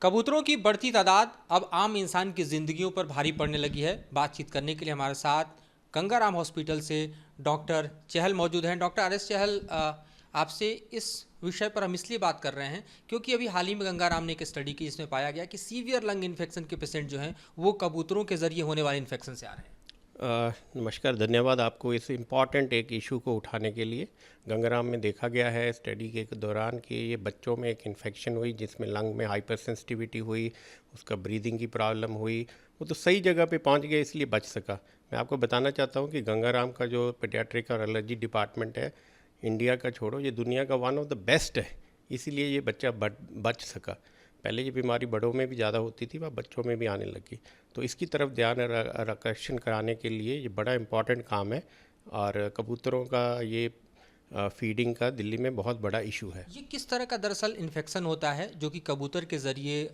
कबूतरों की बढ़ती तादाद अब आम इंसान की ज़िंदगियों पर भारी पड़ने लगी है। बातचीत करने के लिए हमारे साथ गंगाराम हॉस्पिटल से डॉक्टर चहल मौजूद हैं। डॉक्टर आर एस चहल, आपसे इस विषय पर हम इसलिए बात कर रहे हैं क्योंकि अभी हाल ही में गंगाराम ने एक स्टडी की जिसमें पाया गया कि सीवियर लंग इन्फेक्शन के पेशेंट जो हैं वो कबूतरों के ज़रिए होने वाले इन्फेक्शन से आ रहे हैं। नमस्कार, धन्यवाद आपको इस इम्पॉर्टेंट एक इशू को उठाने के लिए। गंगाराम में देखा गया है स्टडी के दौरान कि ये बच्चों में एक इन्फेक्शन हुई जिसमें लंग में हाइपर सेंसिटिविटी हुई, उसका ब्रीदिंग की प्रॉब्लम हुई। वो तो सही जगह पे पहुंच गया इसलिए बच सका। मैं आपको बताना चाहता हूं कि गंगाराम का जो पेडियाट्रिक और एलर्जी डिपार्टमेंट है, इंडिया का छोड़ो, ये दुनिया का वन ऑफ द बेस्ट है। इसीलिए ये बच्चा बच सका। पहले ये बीमारी बड़ों में भी ज़्यादा होती थी, वह बच्चों में भी आने लगी। तो इसकी तरफ ध्यान आकर्षण कराने के लिए ये बड़ा इम्पॉर्टेंट काम है। और कबूतरों का ये फीडिंग का दिल्ली में बहुत बड़ा इशू है। ये किस तरह का दरअसल इन्फेक्शन होता है जो कि कबूतर के ज़रिए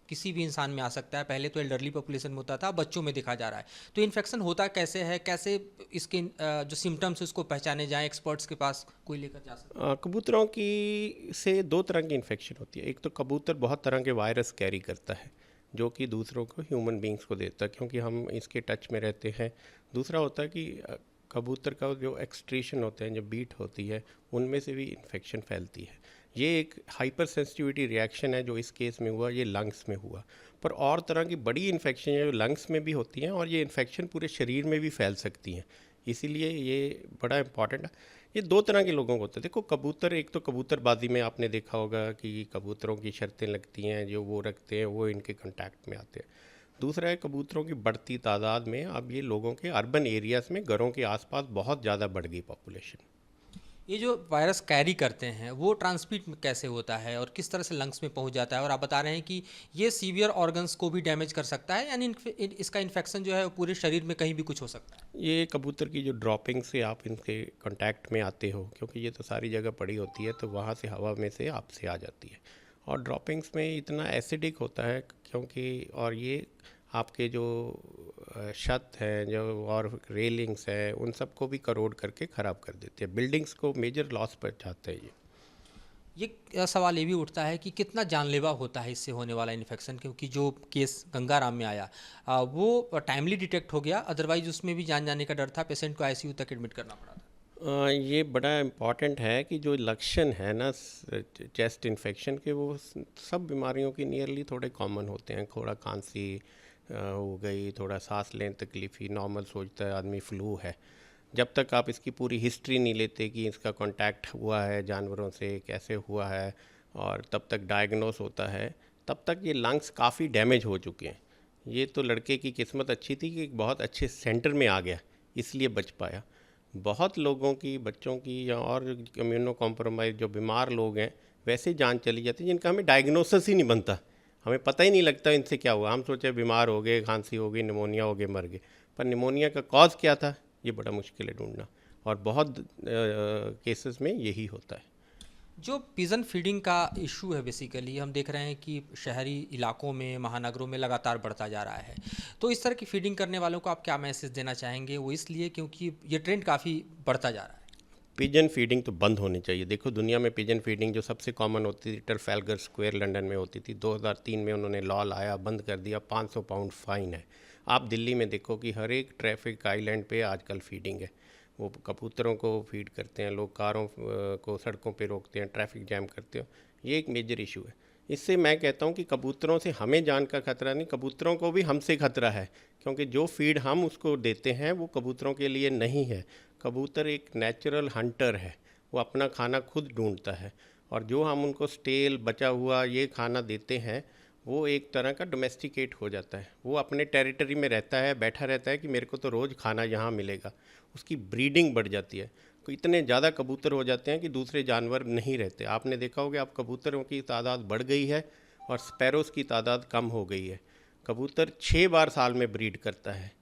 किसी भी इंसान में आ सकता है? पहले तो एल्डरली पॉपुलेशन में होता था, बच्चों में देखा जा रहा है। तो इन्फेक्शन होता कैसे है, कैसे इसके जो सिम्टम्स उसको पहचाने जाएं, एक्सपर्ट्स के पास कोई लेकर जा सकता है? कबूतरों की से दो तरह की इन्फेक्शन होती है। एक तो कबूतर बहुत तरह के वायरस कैरी करता है जो कि दूसरों को, ह्यूमन बींग्स को देता है, क्योंकि हम इसके टच में रहते हैं। दूसरा होता है कि कबूतर का जो एक्सट्रीशन होते हैं, जो बीट होती है, उनमें से भी इन्फेक्शन फैलती है। ये एक हाइपर सेंसिटिविटी रिएक्शन है जो इस केस में हुआ, ये लंग्स में हुआ। पर और तरह की बड़ी इन्फेक्शन है जो लंग्स में भी होती हैं और ये इन्फेक्शन पूरे शरीर में भी फैल सकती हैं। इसीलिए ये बड़ा इंपॉर्टेंट है। ये दो तरह के लोगों को होता है। देखो, कबूतर, एक तो कबूतरबाजी में आपने देखा होगा कि कबूतरों की शर्तें लगती हैं, जो वो रखते हैं वो इनके कांटेक्ट में आते हैं। दूसरा है कबूतरों की बढ़ती तादाद में। अब ये लोगों के अर्बन एरियाज़ में, घरों के आसपास बहुत ज़्यादा बढ़ गई पॉपुलेशन। ये जो वायरस कैरी करते हैं वो ट्रांसमिट कैसे होता है और किस तरह से लंग्स में पहुंच जाता है? और आप बता रहे हैं कि ये सीवियर ऑर्गन्स को भी डैमेज कर सकता है, यानी इसका इन्फेक्शन जो है वो पूरे शरीर में कहीं भी कुछ हो सकता है। ये कबूतर की जो ड्रॉपिंग से आप इनके कांटेक्ट में आते हो, क्योंकि ये तो सारी जगह पड़ी होती है, तो वहाँ से हवा में से आपसे आ जाती है। और ड्रॉपिंग्स में इतना एसिडिक होता है क्योंकि, और ये आपके जो छत हैं जो और रेलिंग्स हैं उन सबको भी करोड करके ख़राब कर देते हैं। बिल्डिंग्स को मेजर लॉस पहुंचाते हैं ये। सवाल ये भी उठता है कि कितना जानलेवा होता है इससे होने वाला इन्फेक्शन, क्योंकि जो केस गंगाराम में आया वो टाइमली डिटेक्ट हो गया, अदरवाइज उसमें भी जान जाने का डर था, पेशेंट को आईसीयू तक एडमिट करना पड़ा था। ये बड़ा इम्पॉर्टेंट है कि जो लक्षण है ना चेस्ट इन्फेक्शन के, वो सब बीमारियों की नियरली थोड़े कॉमन होते हैं। थोड़ा खांसी हो गई, थोड़ा सांस लेने तकलीफ़ी, नॉर्मल सोचता है आदमी फ्लू है। जब तक आप इसकी पूरी हिस्ट्री नहीं लेते कि इसका कांटेक्ट हुआ है जानवरों से, कैसे हुआ है, और तब तक डायग्नोस होता है, तब तक ये लंग्स काफ़ी डैमेज हो चुके हैं। ये तो लड़के की किस्मत अच्छी थी कि एक बहुत अच्छे सेंटर में आ गया, इसलिए बच पाया। बहुत लोगों की, बच्चों की या और इम्यूनो कॉम्प्रोमाइज जो बीमार लोग हैं, वैसे जान चली जाती है जिनका हमें डायग्नोसिस ही नहीं बनता। हमें पता ही नहीं लगता इनसे क्या हुआ। हम सोचे बीमार हो गए, खांसी हो गई, निमोनिया हो गए, मर गए। पर निमोनिया का कॉज क्या था, ये बड़ा मुश्किल है ढूंढना, और बहुत केसेस में यही होता है। जो पिजन फीडिंग का इशू है, बेसिकली हम देख रहे हैं कि शहरी इलाकों में, महानगरों में लगातार बढ़ता जा रहा है। तो इस तरह की फीडिंग करने वालों को आप क्या मैसेज देना चाहेंगे? वो इसलिए क्योंकि ये ट्रेंड काफ़ी बढ़ता जा रहा है। पिजन फीडिंग तो बंद होनी चाहिए। देखो, दुनिया में पिजन फीडिंग जो सबसे कॉमन होती थी, ट्रफैल्गर स्क्वायर लंदन में होती थी। 2003 में उन्होंने लॉ लाया, बंद कर दिया, 500 पाउंड फाइन है। आप दिल्ली में देखो कि हर एक ट्रैफिक आइलैंड पे आजकल फीडिंग है। वो कबूतरों को फीड करते हैं, लोग कारों को सड़कों पे रोकते हैं, ट्रैफिक जैम करते हो। ये एक मेजर इशू है। इससे मैं कहता हूँ कि कबूतरों से हमें जान का खतरा नहीं, कबूतरों को भी हमसे खतरा है, क्योंकि जो फीड हम उसको देते हैं वो कबूतरों के लिए नहीं है। कबूतर एक नेचुरल हंटर है, वो अपना खाना खुद ढूंढता है, और जो हम उनको स्टेल बचा हुआ ये खाना देते हैं, वो एक तरह का डोमेस्टिकेट हो जाता है। वो अपने टेरिटरी में रहता है, बैठा रहता है कि मेरे को तो रोज़ खाना यहाँ मिलेगा। उसकी ब्रीडिंग बढ़ जाती है, तो इतने ज़्यादा कबूतर हो जाते हैं कि दूसरे जानवर नहीं रहते। आपने देखा होगा, अब कबूतरों की तादाद बढ़ गई है और स्पैरोज़ की तादाद कम हो गई है। कबूतर 6 बार साल में ब्रीड करता है,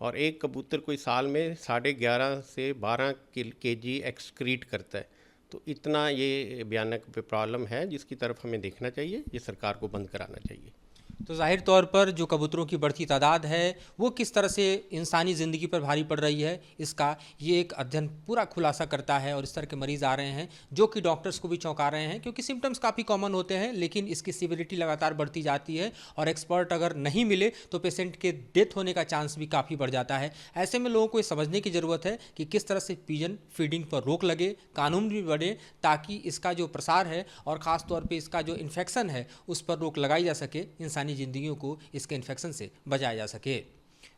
और एक कबूतर कोई साल में 11.5 से 12 केजी एक्सक्रीट करता है। तो इतना ये भयानक प्रॉब्लम है जिसकी तरफ हमें देखना चाहिए, ये सरकार को बंद कराना चाहिए। तो जाहिर तौर पर जो कबूतरों की बढ़ती तादाद है वो किस तरह से इंसानी ज़िंदगी पर भारी पड़ रही है, इसका ये एक अध्ययन पूरा खुलासा करता है। और इस तरह के मरीज़ आ रहे हैं जो कि डॉक्टर्स को भी चौंका रहे हैं, क्योंकि सिम्टम्स काफ़ी कॉमन होते हैं लेकिन इसकी सिविरिटी लगातार बढ़ती जाती है और एक्सपर्ट अगर नहीं मिले तो पेशेंट के डेथ होने का चांस भी काफ़ी बढ़ जाता है। ऐसे में लोगों को ये समझने की ज़रूरत है कि किस तरह से पिजन फीडिंग पर रोक लगे, कानून भी बढ़े, ताकि इसका जो प्रसार है और ख़ास तौर पे इसका जो इन्फेक्शन है उस पर रोक लगाई जा सके, इंसानी ज़िंदगियों को इसके इन्फेक्शन से बचाया जा सके।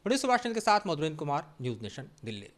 बड़े सुभाष चंद्र के साथ मधुरेंद्र कुमार, न्यूज़ नेशन, दिल्ली।